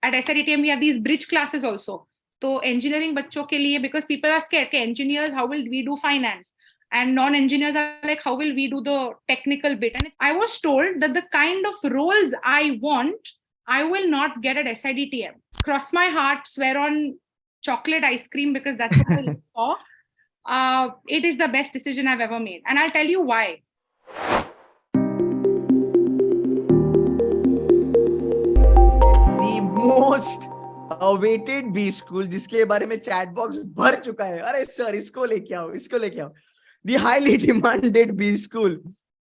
at SIDTM, we have these bridge classes also. So engineering बच्चों के लिए, because people are scared, okay, engineers, how will we do finance? And non-engineers are like, how will we do the technical bit? And I was told that the kind of roles I want, I will not get at SIDTM. Cross my heart, swear on chocolate ice cream, because that's what I look for. It is the best decision I've ever made. And I'll tell you why. The most awaited B school, जिसके बारे में chat box भर चुका है. अरे sir, इसको लेके आओ, इसको लेके आओ. The highly demanded B school,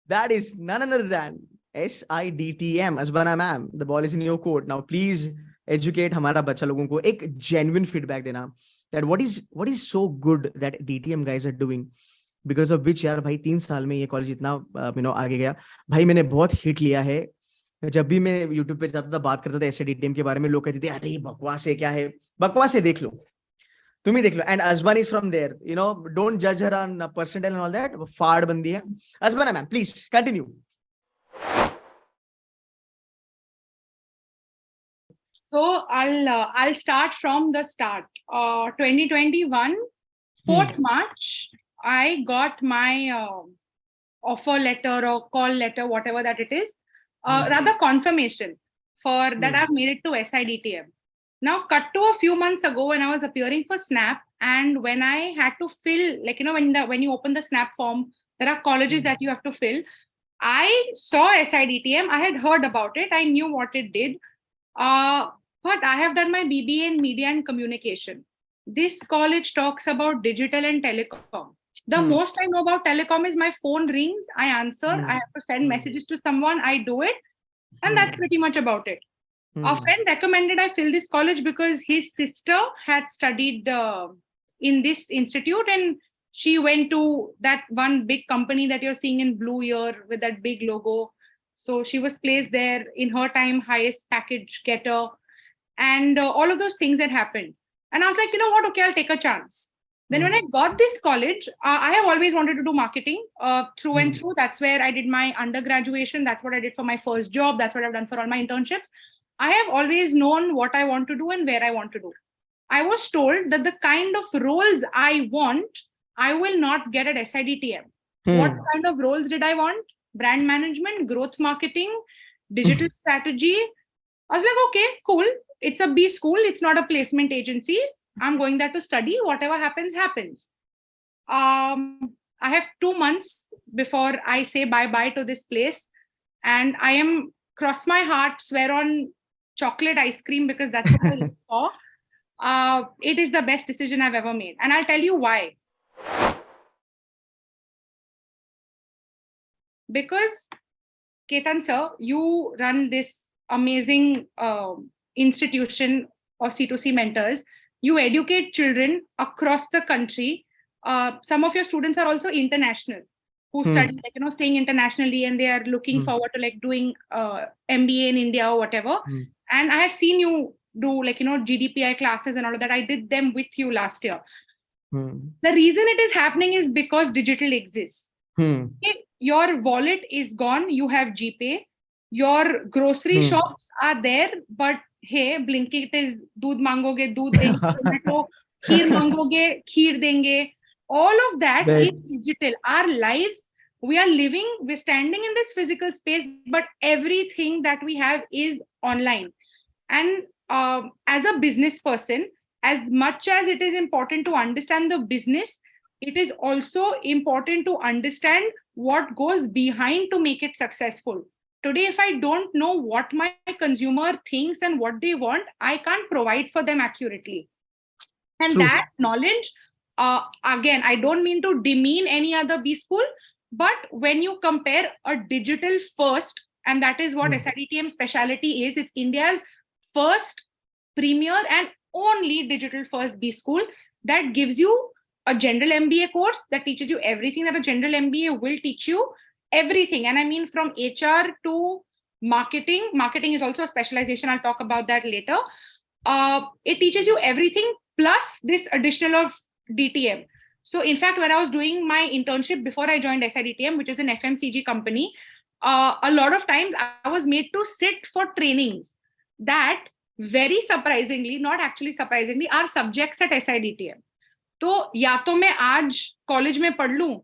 that is none other than SIDTM. Asbana ma'am, the ball is in your court. Now please educate हमारा बच्चा लोगों को, एक genuine feedback देना that what is so good that DTM guys are doing, because of which यार भाई 3 साल में ये कॉलेज इतना आगे गया. भाई मैंने बहुत हिट लिया है. जब भी मैं YouTube पे जाता था, बात करता था SIDTM के बारे में, लोग कहते थे अरे बकवास है, क्या है बकवास है, देख लो, तुम ही देख लो. एंड अजबान इज फ्रॉम देयर, डोंट जज her on percentile and all that. फाड़ बंदी है. अजबाना ma'am, please continue. So I'll start from the start. 2021, 4th March, I got my offer letter or call letter, whatever that it is, rather confirmation for that I've made it to SIDTM. Now, cut to a few months ago when I was appearing for Snap, and when I had to fill, like, when you open the Snap form, there are colleges that you have to fill. I saw SIDTM. I had heard about it. I knew what it did. But I have done my BBA in Media and Communication. This college talks about digital and telecom. The most I know about telecom is my phone rings, I answer, I have to send messages to someone, I do it. And that's pretty much about it. A friend recommended I fill this college because his sister had studied in this institute, and she went to that one big company that you're seeing in blue here with that big logo. So she was placed there, in her time, highest package getter, and all of those things had happened. And I was like, you know what, okay, I'll take a chance. Then when I got this college, I have always wanted to do marketing through and through. That's where I did my undergraduation. That's what I did for my first job. That's what I've done for all my internships. I have always known what I want to do and where I want to do. I was told that the kind of roles I want, I will not get at SIDTM. What kind of roles did I want? Brand management, growth marketing, digital strategy. I was like, okay, cool. It's a B school. It's not a placement agency. I'm going there to study. Whatever happens, happens. I have 2 months before I say bye-bye to this place. And I am, cross my heart, swear on chocolate ice cream, because that's what I look for. It is the best decision I've ever made. And I'll tell you why. Because, Ketan sir, you run this amazing institution of C2C mentors. You educate children across the country. Some of your students are also international, who study, staying internationally, and they are looking forward to doing MBA in India or whatever. And I have seen you do GDPI classes and all of that. I did them with you last year. The reason it is happening is because digital exists. Your wallet is gone. You have GPay. Your grocery shops are there, but hey, Blinkit is doodh mangoge, doodh denge, kheer mangoge, kheer denge. All of that is digital. Our lives, we are living, we're standing in this physical space, but everything that we have is online. And as a business person, as much as it is important to understand the business, it is also important to understand what goes behind to make it successful. Today, if I don't know what my consumer thinks and what they want, I can't provide for them accurately. And that knowledge, again, I don't mean to demean any other B school, but when you compare a digital first, and that is what SIDTM specialty is, it's India's first, premier, and only digital first B school that gives you a general MBA course that teaches you everything that a general MBA will teach you. Everything. And I mean, from HR to marketing. Marketing is also a specialization. I'll talk about that later. It teaches you everything plus this additional of DTM. So in fact, when I was doing my internship before I joined SIDTM, which is an FMCG company, a lot of times I was made to sit for trainings that very surprisingly, not actually surprisingly, are subjects at SIDTM. तो या तो मैं आज college में पढ़ लूं,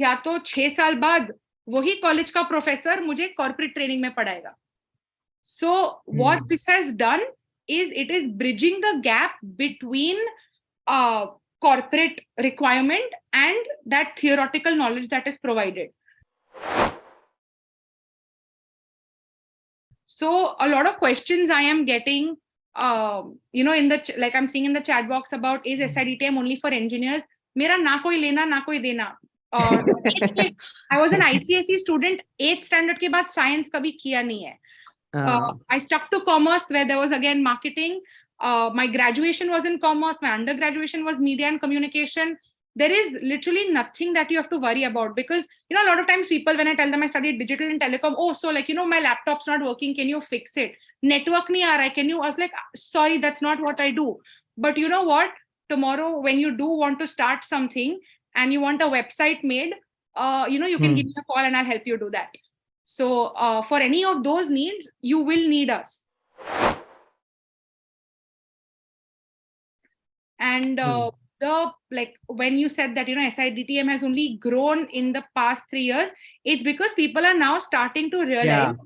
या तो 6 साल बाद वही कॉलेज का प्रोफेसर मुझे कॉर्पोरेट ट्रेनिंग में पढ़ाएगा. So what this has done is it is bridging the gap between corporate requirement and that theoretical knowledge that is provided. So a lot of questions I am getting, in the, like I'm seeing in the chat box about, is SIDTM only for engineers? Mera na koi lena, na koi dena. I was an ICSE student, 8th standard के बाद science कभी किया नहीं है. I stuck to commerce, where there was again marketing. My graduation was in commerce. My undergraduation was media and communication. There is literally nothing that you have to worry about, because, a lot of times people, when I tell them I studied digital and telecom, oh, so like, my laptop's not working. Can you fix it? Network nahi aa raha hai. Can you? I was like, sorry, that's not what I do. But you know what? Tomorrow, when you do want to start something and you want a website made, you can give me a call and I'll help you do that. So for any of those needs, you will need us. And when you said that, SIDTM has only grown in the past 3 years, it's because people are now starting to realize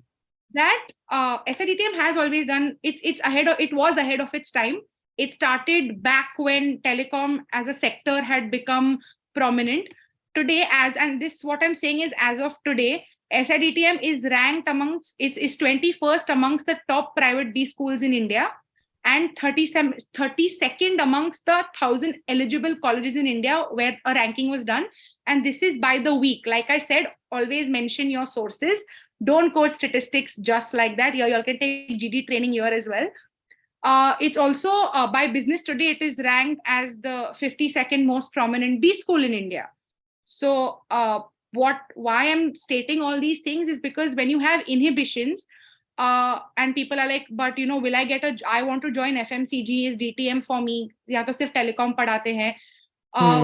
that SIDTM has always done, it was ahead of its time. It started back when telecom as a sector had become prominent. Today, and this, what I'm saying is, as of today, SIDTM is ranked amongst, it's 21st amongst the top private B schools in India, and 32nd amongst the 1,000 eligible colleges in India where a ranking was done. And this is by the week. Like I said, always mention your sources. Don't quote statistics just like that. You all can take GD training here as well. It's also by Business Today, it is ranked as the 52nd most prominent B school in India. So why I'm stating all these things is because when you have inhibitions, and people are like, but will I get I want to join FMCG, is DTM for me? Ya to sirf telecom padhate hain.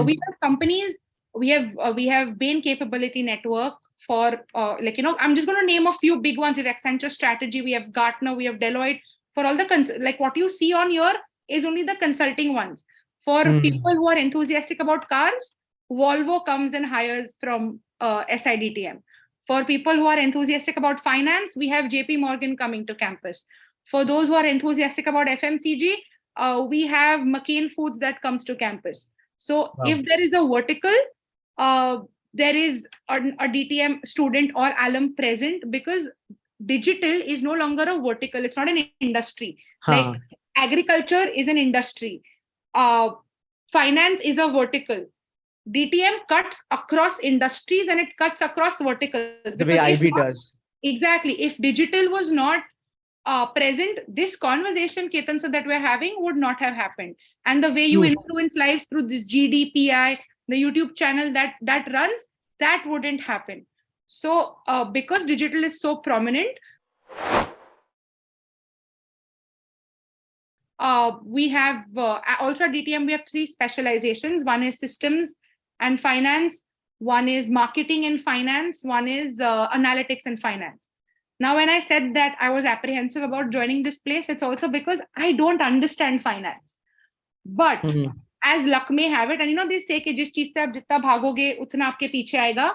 We have companies, we have Bain Capability Network for, I'm just going to name a few big ones. We have Accenture Strategy, we have Gartner, we have Deloitte. For all the, like what you see on here is only the consulting ones. For people who are enthusiastic about cars, Volvo comes and hires from SIDTM. For people who are enthusiastic about finance, we have JP Morgan coming to campus. For those who are enthusiastic about FMCG, we have McCain Foods that comes to campus. So if there is a vertical, there is a DTM student or alum present, because digital is no longer a vertical. It's not an industry. Like agriculture is an industry. Finance is a vertical. DTM cuts across industries and it cuts across verticals. The way IB does. Exactly. If digital was not present, this conversation, Ketan sir, that we're having would not have happened. And the way you influence lives through this GDPI, the YouTube channel that runs, that wouldn't happen. So because digital is so prominent, we have also at DTM, we have 3 specializations. One is systems and finance, one is marketing and finance, one is analytics and finance. Now, when I said that I was apprehensive about joining this place, it's also because I don't understand finance. But as luck may have it, and they say कि जिस चीज से आप जितना भागोगे उतना आपके पीछे आएगा.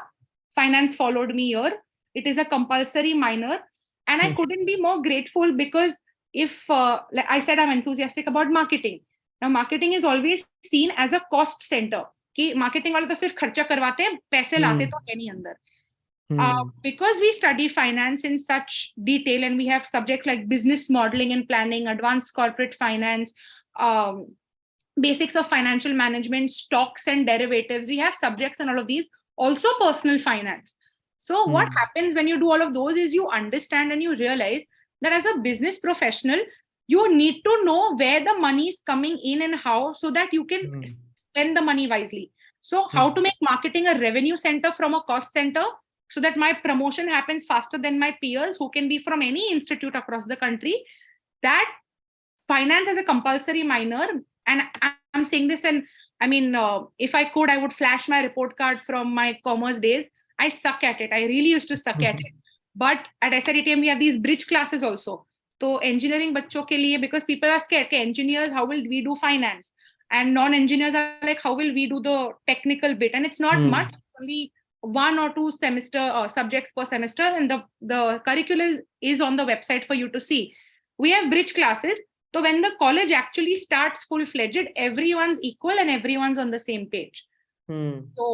Finance followed me here. It is a compulsory minor, and I couldn't be more grateful, because if like I said, I'm enthusiastic about marketing. Now, marketing is always seen as a cost center. कि marketing वाले तो सिर्फ खर्चा करवाते हैं, पैसे लाते तो है नहीं अंदर. Because we study finance in such detail, and we have subjects like business modeling and planning, advanced corporate finance, basics of financial management, stocks and derivatives. We have subjects and all of these, also personal finance. So what happens when you do all of those is you understand and you realize that as a business professional, you need to know where the money is coming in and how, so that you can spend the money wisely. So how to make marketing a revenue center from a cost center, so that my promotion happens faster than my peers who can be from any institute across the country. That finance as a compulsory minor, and I'm saying this, and I mean, if I could, I would flash my report card from my commerce days. I suck at it. I really used to suck at it. But at SIDTM, we have these bridge classes also. तो engineering बच्चों के लिए, because people are scared कि engineers, how will we do finance, and non-engineers are like, how will we do the technical bit, and it's not much, only 1 or 2 semester subjects per semester, and the curriculum is on the website for you to see. We have bridge classes, so when the college actually starts full-fledged, everyone's equal and everyone's on the same page. So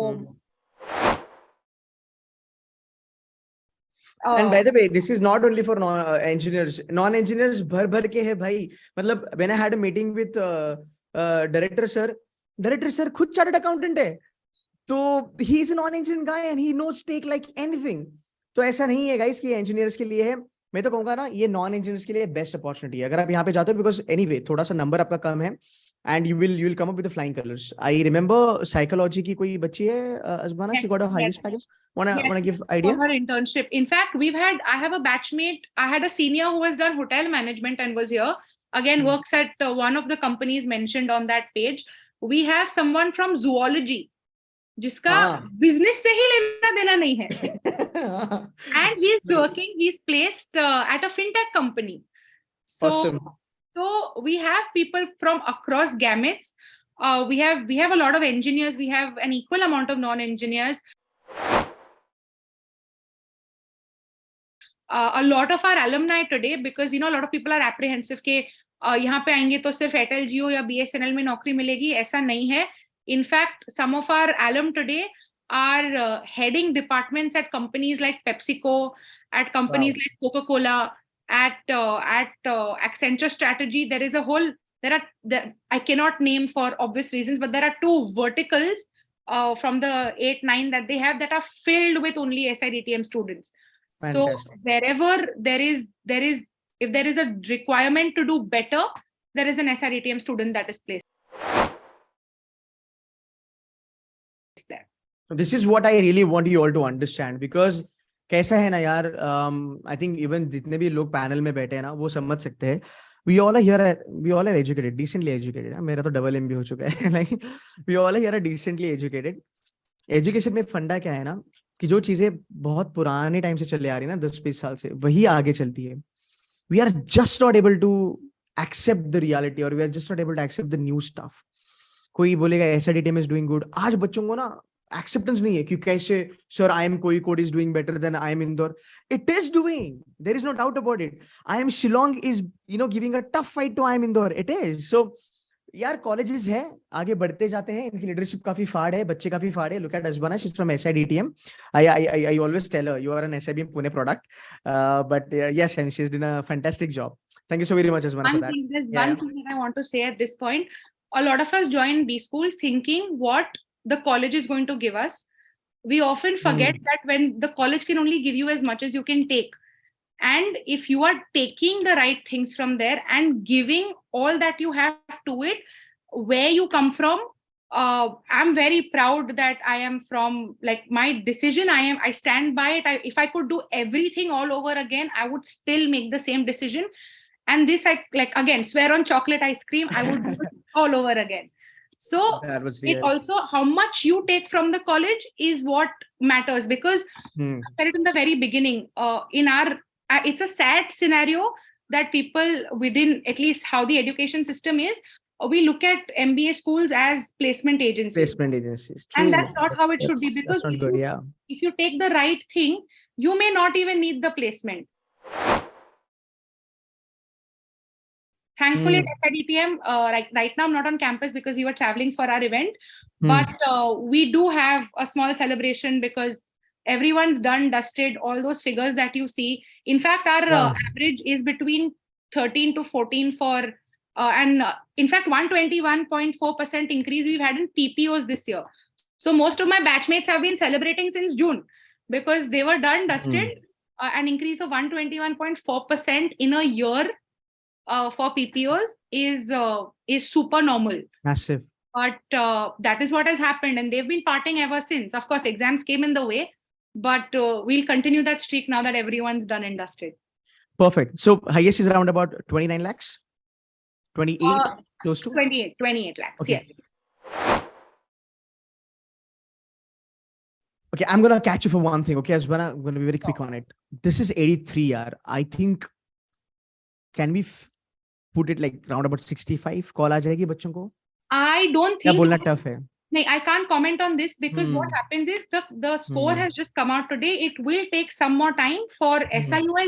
and by the way, this is not only for engineers. Non-engineers भर के है भाई. मतलब when I had a meeting with director sir खुद chartered accountant है. तो he is a non-engineering guy and he knows take like anything. तो ऐसा नहीं है guys कि engineers के लिए है. मैं तो कहूँगा ना, ये non-engineers के लिए best opportunity है अगर आप यहाँ पे जाते हो, because anyway थोड़ा सा number आपका कम है and you will come up with the flying colors. I remember psychology की कोई बच्ची है Azbana, she got a highest package. Wanna give idea? For her internship. In fact, I have a batchmate. I had a senior who has done hotel management and was here. Again, works at one of the companies mentioned on that page. We have someone from zoology, जिसका business से ही लेना देना नहीं है. And he's placed at a fintech company. So, awesome. So we have people from across gamuts. We have a lot of engineers. We have an equal amount of non-engineers. A lot of our alumni today, because a lot of people are apprehensive के यहाँ पे आएंगे तो सिर्फ Airtel जियो या BSNL में नौकरी मिलेगी, ऐसा नहीं है. In fact, some of our alum today are heading departments at companies like PepsiCo, at companies like Coca-Cola, at Accenture Strategy. I cannot name for obvious reasons, but there are 2 verticals from the 8-9 that they have that are filled with only SIDTM students. Fantastic. So wherever if there is a requirement to do better, there is an SIDTM student that is placed there. This is what I really want you all to understand, because कैसा है ना यार, I think even जितने भी लोग panel में बैठे हैं ना, वो समझ सकते हैं. We all are educated, decently educated. मेरा तो double MBA हो चुका है. Like we all are here decently educated. Education में फंडा क्या है ना, कि जो चीजें बहुत पुराने टाइम से चले आ रही है ना, 10-20 साल से, वही आगे चलती है. We are just not able to accept the reality, or we are just not able to accept the new stuff. कोई बोलेगा SIDTM is doing good. आज बच्चों को ना acceptance नहीं है कि कैसे sir IIM Kozhikode is doing better than IIM Indore. It is doing. There is no doubt about it. IIM Shillong is giving a tough fight to IIM Indore. It is. So यार colleges है, आगे बढ़ते जाते हैं, इनकी leadership काफी फाड़ है, बच्चे काफी फाड़ है. Look at Azbana, she's from SIDTM. I always tell her you are an SIBM Pune product, but yes, and she's done a fantastic job. Thank you so very much, Azbana, for that. There's one thing that I want to say at this point. A lot of us join B schools thinking what the college is going to give us. We often forget that when the college can only give you as much as you can take. And if you are taking the right things from there and giving all that you have to it, where you come from, I'm very proud that I am from, like, my decision, I stand by it. If I could do everything all over again, I would still make the same decision. And this, again, swear on chocolate ice cream, I would do it all over again. So it also, how much you take from the college is what matters, because I said it in the very beginning, it's a sad scenario that people within, at least how the education system is, we look at MBA schools as placement agencies. True. And that's not how it should be, because if you take the right thing, you may not even need the placement. Thankfully, at SIDTM, right now I'm not on campus because we were traveling for our event, but we do have a small celebration because everyone's done, dusted, all those figures that you see. In fact, our average is between 13 to 14 for, and in fact, 121.4% increase we've had in PPOs this year. So most of my batchmates have been celebrating since June because they were done, dusted, an increase of 121.4% in a year for PPOs is super normal. Massive. But that is what has happened, and they've been partying ever since. Of course, exams came in the way, but we'll continue that streak now that everyone's done and dusted. Perfect. So highest is around about 29 lakhs? 28, close to? 28 lakhs, okay. Yes. Okay, I'm going to catch you for one thing, okay, Azbana? I'm going to be very quick on it. This is 83, yaar. I think can we put it like round about 65 call आ जाएगी बच्चों को? I don't क्या think. बोलना tough है? No, I can't comment on this because what happens is the score has just come out today. It will take some more time for SIUI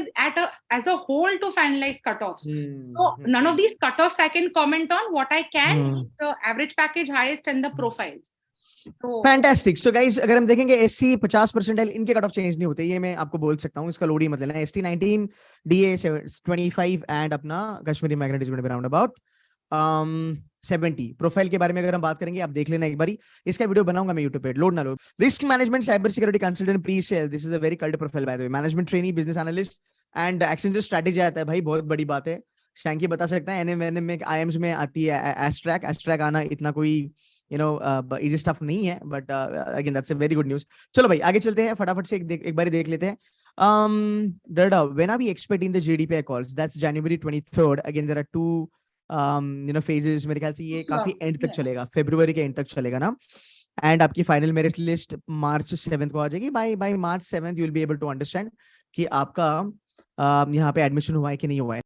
as a whole to finalize cutoffs. So none of these cutoffs I can comment on. What I can is the average package highest and the profiles. So fantastic. So guys, अगर हम देखेंगे SC 50% इनके cut off change नहीं होते, ये मैं आपको बोल सकता हूँ, इसका लोड ही मत लेना. एसटी 19, डीए 25 एंड अपना Kashmiri migrant is around about 70. Profile के बारे में अगर हम बात करेंगे, आप देख लेना एक बारी, इसका वीडियो बनाऊंगा मैं यूट्यूब पे, लोड ना लो. Risk management, cyber security consultant, pre sale, this is a very cult profile by the way. Management trainee, business analyst and action जो स्ट्रेटेजी आता है भाई, बहुत बड़ी बात है. शैंकी बता सकता है, एनएम में आईएम्स में आती है एस्ट्रैक आना इतना कोई इजी स्टफ नहीं है, but again that's a very good news. चलो भाई आगे चलते हैं, फटाफट से एक बार देख लेते हैं. Dadar, when are we expecting the GDPI calls? That's January 23rd. Again, there are two phases. मेरे ख्याल से ये काफी एंड तक चलेगा, फरवरी के एंड तक चलेगा ना. एंड आपकी फाइनल मेरिट लिस्ट मार्च 7 को आ जाएगी. By March 7 you will be able to understand कि आपका यहाँ पे एडमिशन हुआ है कि नहीं हुआ है.